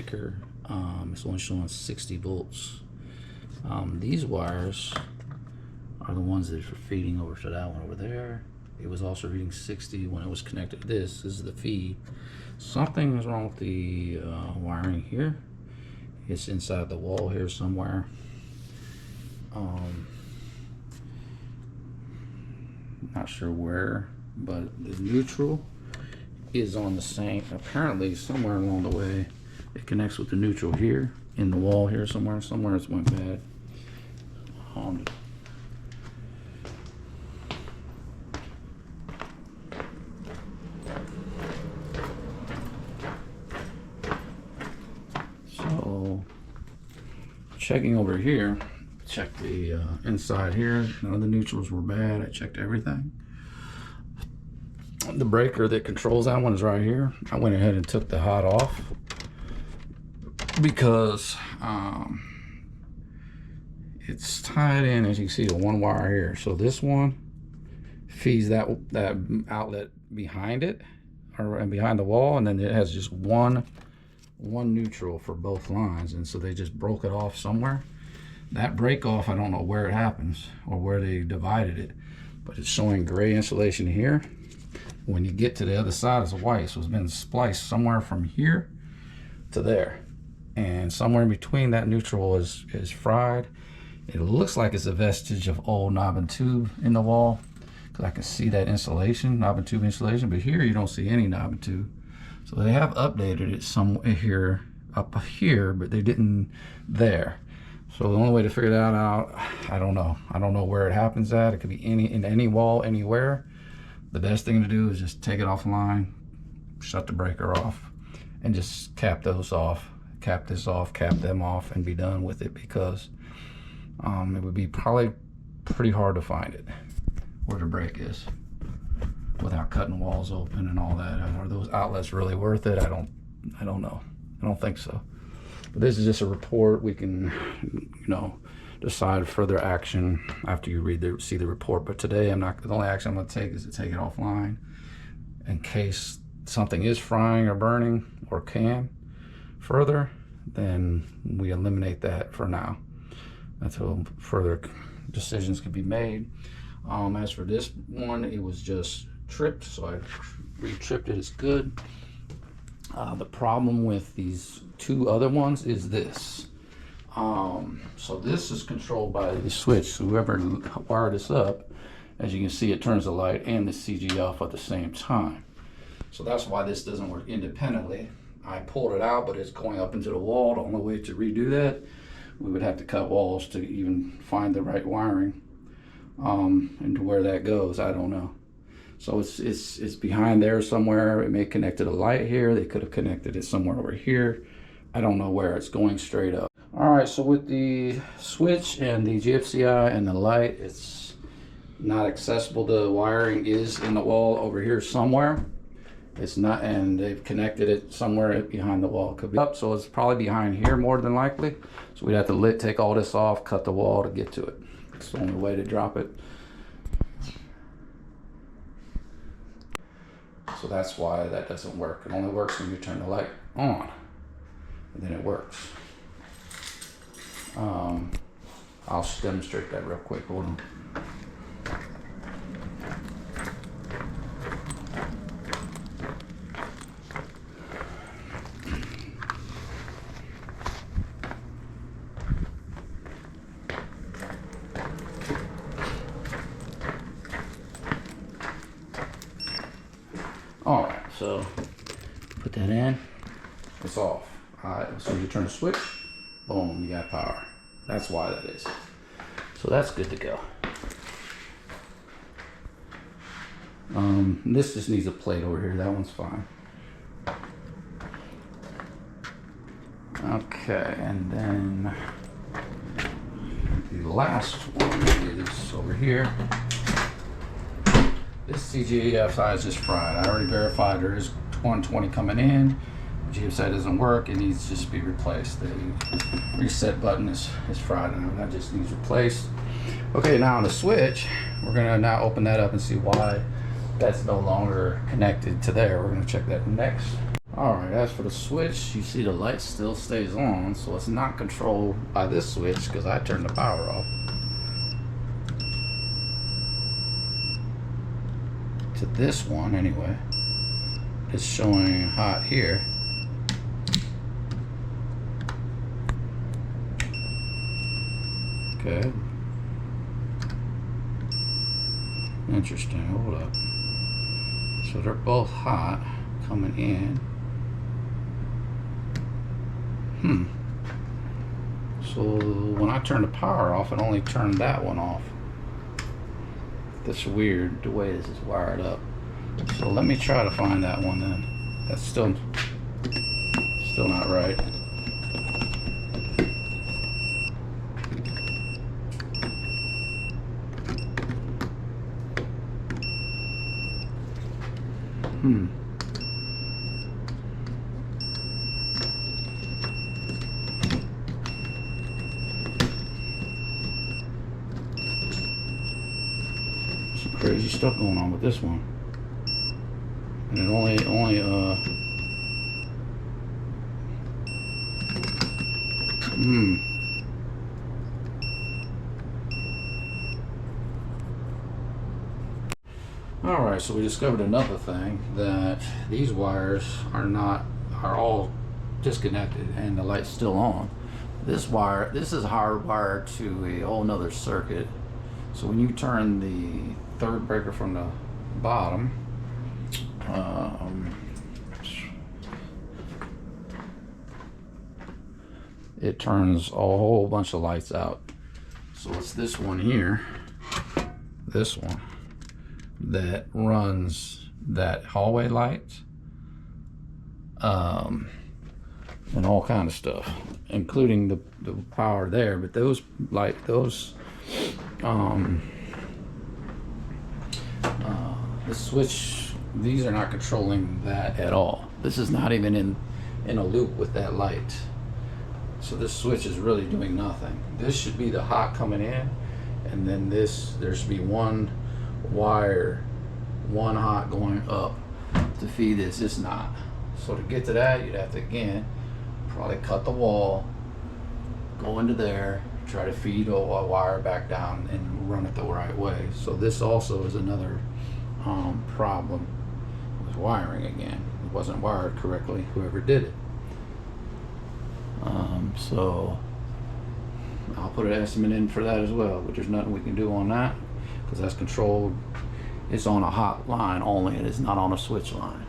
breaker. It's only showing 60 volts. These wires are the ones that are feeding over to that one over there. It was also reading 60 when it was connected to this. This is the feed. Something is wrong with the wiring here. It's inside the wall here somewhere. Not sure where, but the neutral is on the same, apparently somewhere along the way it connects with the neutral here in the wall here somewhere it's went bad. So checking over here, check the inside here. None of the neutrals were bad. I checked everything. The breaker that controls that one is right here. I went ahead and took the hot off because it's tied in, as you can see, to one wire here. So this one feeds that outlet behind it, or behind the wall, and then it has just one neutral for both lines, and so they just broke it off somewhere. That break off, I don't know where it happens or where they divided it, but it's showing gray insulation here. When you get to the other side, it's white, so it's been spliced somewhere from here to there, and somewhere in between that neutral is fried. It looks like it's a vestige of old knob and tube in the wall, because I can see that insulation, knob and tube insulation, but here you don't see any knob and tube. So they have updated it somewhere here, up here, but they didn't there. So the only way to figure that out, I don't know. I don't know where it happens at. It could be in any wall, anywhere. The best thing to do is just take it offline, shut the breaker off, and just cap those off, cap this off, cap them off, and be done with it, because it would be probably pretty hard to find it where the break is without cutting walls open and all that. Are those outlets really worth it? I don't know. I don't think so. But this is just a report. We can, decide further action after you see the report. But today, the only action I'm going to take is to take it offline in case something is frying or burning or can further. Then we eliminate that for now until further decisions can be made. As for this one, it was just tripped, so I re-tripped it. It's good. The problem with these two other ones is this. So this is controlled by the switch. So whoever wired this up, as you can see, it turns the light and the CG off at the same time. So that's why this doesn't work independently. I pulled it out, but it's going up into the wall. The only way to redo that, we would have to cut walls to even find the right wiring. And to where that goes, I don't know. So it's behind there somewhere. It may connect to the light here. They could have connected it somewhere over here. I don't know where. It's going straight up. All right, so with the switch and the GFCI and the light, it's not accessible. The wiring is in the wall over here somewhere. It's not, and they've connected it somewhere behind the wall. It could be up, so it's probably behind here more than likely. So we'd have to take all this off, cut the wall to get to it. It's the only way to drop it. So that's why that doesn't work. It only works when you turn the light on, and then it works. I'll demonstrate that real quick. Hold on. All right, so put that in. It's off. All right, so you turn the switch, boom, you got power. That's why that is. So that's good to go. This just needs a plate over here. That one's fine. Okay, and then the last one is over here. This CGFI is just fried. I already verified there is 120 coming in. GFCI doesn't work. It needs to just be replaced. The reset button is fried and that just needs replaced. Okay, now on the switch, we're gonna now open that up and see why that's no longer connected to there. We're gonna check that next. Alright, as for the switch, you see the light still stays on, so it's not controlled by this switch because I turned the power off. To this one anyway. It's showing hot here. Okay. Interesting, hold up. So they're both hot coming in. So when I turned the power off, it only turned that one off. That's weird the way this is wired up. So let me try to find that one then. That's still not right. Some crazy stuff going on with this one. And it only Alright, so we discovered another thing, that these wires are all disconnected and the light's still on. This is hardwired to a whole nother circuit. So when you turn the third breaker from the bottom, it turns a whole bunch of lights out. So it's this one here, this one, that runs that hallway light, and all kind of stuff, including the power there. But the switch, these are not controlling that at all. This is not even in a loop with that light. So this switch is really doing nothing. This should be the hot coming in, and then there should be one wire, one hot going up to feed this. It's not. So to get to that, you'd have to again probably cut the wall, go into there, try to feed a wire back down and run it the right way. So this also is another problem with wiring again. It wasn't wired correctly, whoever did it. So I'll put an estimate in for that as well, but there's nothing we can do on that because that's controlled. It's on a hot line only, it is not on a switch line.